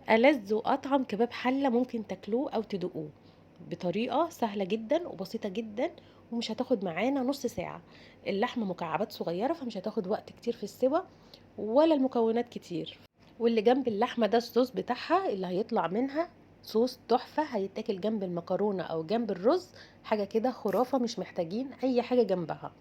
ألذ وأطعم كباب حلة ممكن تاكلوه أو تدوقوه بطريقة سهلة جدا وبسيطة جدا، ومش هتاخد معانا نص ساعة. اللحمة مكعبات صغيرة فمش هتاخد وقت كتير في السوا، ولا المكونات كتير. واللي جنب اللحمة ده الصوص بتاعها اللي هيطلع منها صوص تحفة، هيتاكل جنب المكرونة أو جنب الرز. حاجة كده خرافة، مش محتاجين أي حاجة جنبها.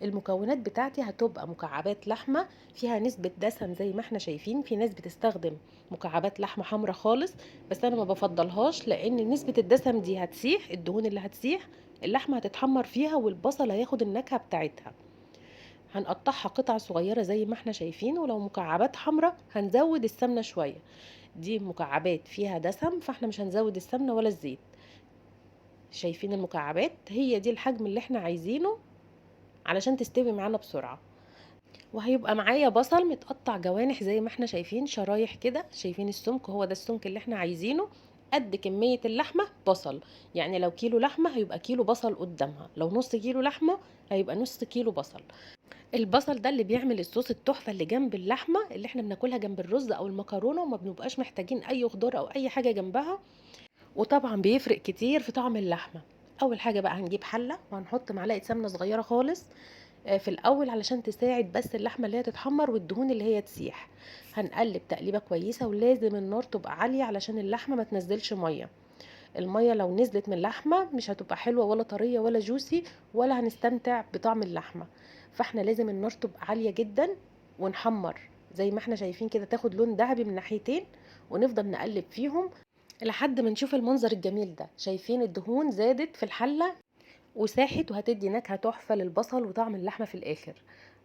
المكونات بتاعتي هتبقى مكعبات لحمة فيها نسبة دسم زي ما احنا شايفين. في ناس بتستخدم مكعبات لحمة حمرا خالص، بس انا ما بفضلهاش، لان نسبة الدسم دي هتسيح، الدهون اللي هتسيح اللحمة هتتحمر فيها، والبصل هياخد النكهة بتاعتها. هنقطعها قطع صغيرة زي ما احنا شايفين، ولو مكعبات حمرا هنزود السمنة شوية. دي مكعبات فيها دسم فاحنا مش هنزود السمنة ولا الزيت. شايفين المكعبات؟ هي دي الحجم اللي احنا عايزينه علشان تستوي معانا بسرعة. وهيبقى معايا بصل متقطع جوانح زي ما احنا شايفين، شرايح كده. شايفين السمك؟ هو ده السمك اللي احنا عايزينه قد كمية اللحمة بصل. يعني لو كيلو لحمة هيبقى كيلو بصل قدامها، لو نص كيلو لحمة هيبقى نص كيلو بصل. البصل ده اللي بيعمل الصوص التحفة اللي جنب اللحمة اللي احنا بناكلها جنب الرز او المكرونة، وما بنبقاش محتاجين اي خضار او اي حاجة جنبها. وطبعا بيفرق كتير في طعم اللحمة. اول حاجة بقى هنجيب حلة وهنحط معلقة سمنة صغيرة خالص في الاول علشان تساعد بس اللحمه اللي هي تتحمر والدهون اللي هي تسيح. هنقلب تقليبه كويسه، ولازم النار تبقى عاليه علشان اللحمه ما تنزلش ميه. الميه لو نزلت من اللحمه مش هتبقى حلوه ولا طريه ولا جوسي، ولا هنستمتع بطعم اللحمه. فاحنا لازم النار تبقى عاليه جدا، ونحمر زي ما احنا شايفين كده، تاخد لون ذهبي من ناحيتين، ونفضل نقلب فيهم لحد ما نشوف المنظر الجميل ده. شايفين الدهون زادت في الحله وساحت، وهتدي نكهة تحفة للبصل وطعم اللحمة في الآخر.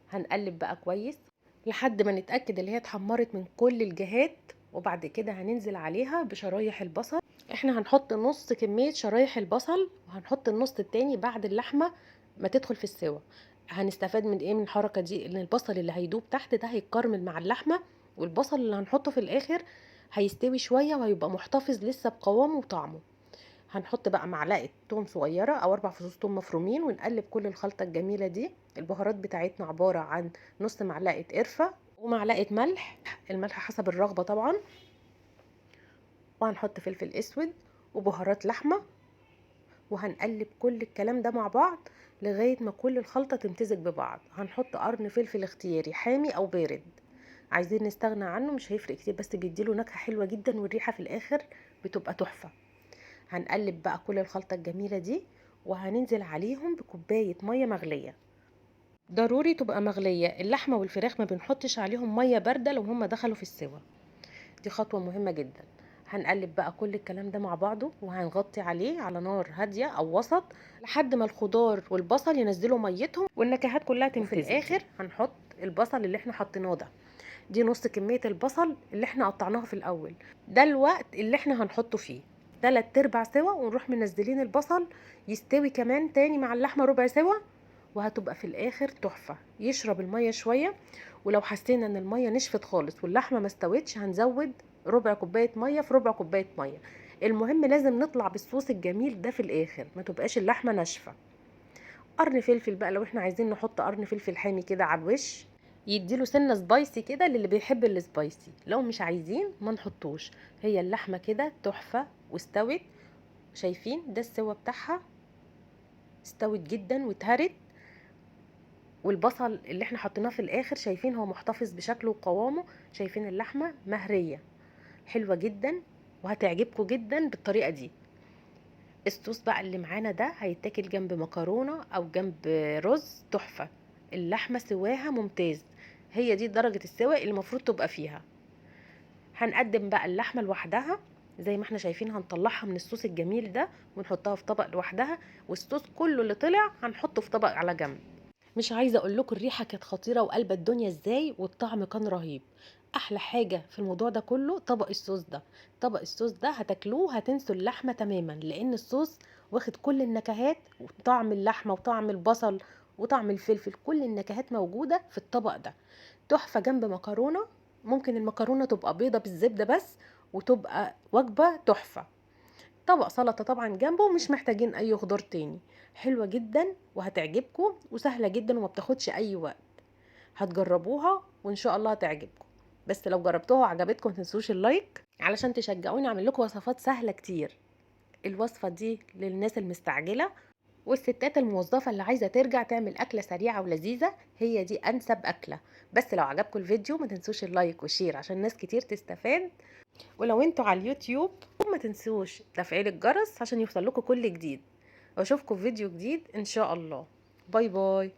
هنقلب بقى كويس لحد ما نتأكد اللي هي اتحمرت من كل الجهات، وبعد كده هننزل عليها بشرايح البصل. احنا هنحط نص كمية شرايح البصل، وهنحط النص التاني بعد اللحمة ما تدخل في السوا. هنستفاد من ايه من الحركة دي؟ ان البصل اللي هيدوب تحت ده هيتكرمل مع اللحمة، والبصل اللي هنحطه في الآخر هيستوي شوية وهيبقى محتفظ لسه بقوامه وطعمه. هنحط بقى معلقه توم صغيره او 4 فصوص توم مفرومين، ونقلب كل الخلطه الجميله دي. البهارات بتاعتنا عباره عن نص معلقه قرفه ومعلقه ملح، الملح حسب الرغبه طبعا. وهنحط فلفل اسود وبهارات لحمه، وهنقلب كل الكلام ده مع بعض لغايه ما كل الخلطه تمتزج ببعض. هنحط قرن فلفل اختياري حامي او بارد، عايزين نستغنى عنه مش هيفرق كتير، بس بيديله نكهه حلوه جدا، والريحه في الاخر بتبقى تحفه. هنقلب بقى كل الخلطة الجميلة دي، وهننزل عليهم بكوباية مية مغلية. ضروري تبقى مغلية. اللحمة والفراخ ما بنحطش عليهم مية باردة لو هم دخلوا في السوا، دي خطوة مهمة جدا. هنقلب بقى كل الكلام ده مع بعضه، وهنغطي عليه على نار هادية او وسط لحد ما الخضار والبصل ينزلوا ميتهم والنكهات كلها تنفذ. وفي الاخر هنحط البصل اللي احنا حطيناه ده. دي نص كمية البصل اللي احنا قطعناها في الاول، ده الوقت اللي احنا هنحطه فيه 3/4 سوا، ونروح منزلين البصل يستوي كمان تاني مع اللحمة ربع سوا. وهتبقى في الاخر تحفة. يشرب المية شوية، ولو حسينا ان المية نشفت خالص واللحمة ما استوتش هنزود ربع كوباية مية في ربع كوباية مية. المهم لازم نطلع بالصوص الجميل ده في الاخر، ما تبقاش اللحمة ناشفة. قرن فلفل بقى لو احنا عايزين نحط قرن فلفل حامي كده على الوش، يديله سنه سبايسي كده للي بيحب السبايسي. لو مش عايزين ما نحطوش. هي اللحمه كده تحفه واستوت. شايفين ده السوا بتاعها؟ استوت جدا واتهرت. والبصل اللي احنا حطيناه في الاخر شايفين هو محتفظ بشكله وقوامه. شايفين اللحمه مهريه حلوه جدا، وهتعجبكم جدا بالطريقه دي. الصوص بقى اللي معانا ده هيتاكل جنب مكرونه او جنب رز تحفه. اللحمه سواها ممتاز، هي دي درجه السوا اللي المفروض تبقى فيها. هنقدم بقى اللحمه لوحدها زي ما احنا شايفين، هنطلعها من الصوص الجميل ده ونحطها في طبق لوحدها، والصوص كله اللي طلع هنحطه في طبق على جنب. مش عايزه اقول لكم الريحه كانت خطيره وقلب الدنيا ازاي، والطعم كان رهيب. احلى حاجه في الموضوع ده كله طبق الصوص ده. طبق الصوص ده هتاكلوه هتنسوا اللحمه تماما، لان الصوص واخد كل النكهات، وطعم اللحمه وطعم البصل وطعم الفلفل، كل النكهات موجوده في الطبق ده. تحفه جنب مكرونه. ممكن المكرونه تبقى بيضه بالزبده بس، وتبقى وجبه تحفه. طبق سلطة طبعا جنبه، مش محتاجين اي خضار تاني. حلوة جدا وهتعجبكم وسهلة جدا وما بتاخدش اي وقت. هتجربوها وان شاء الله هتعجبكم. بس لو جربتوها وعجبتكم متنسوش اللايك علشان تشجعوني اعمل لكم وصفات سهلة كتير. الوصفة دي للناس المستعجلة والستات الموظفة اللي عايزة ترجع تعمل أكلة سريعة ولذيذة، هي دي أنسب أكلة. بس لو عجبكم الفيديو ما تنسوش اللايك والشير عشان ناس كتير تستفاد، ولو انتوا على اليوتيوب ما تنسوش تفعيل الجرس عشان يوصل لكم كل جديد. واشوفكم في فيديو جديد ان شاء الله. باي باي.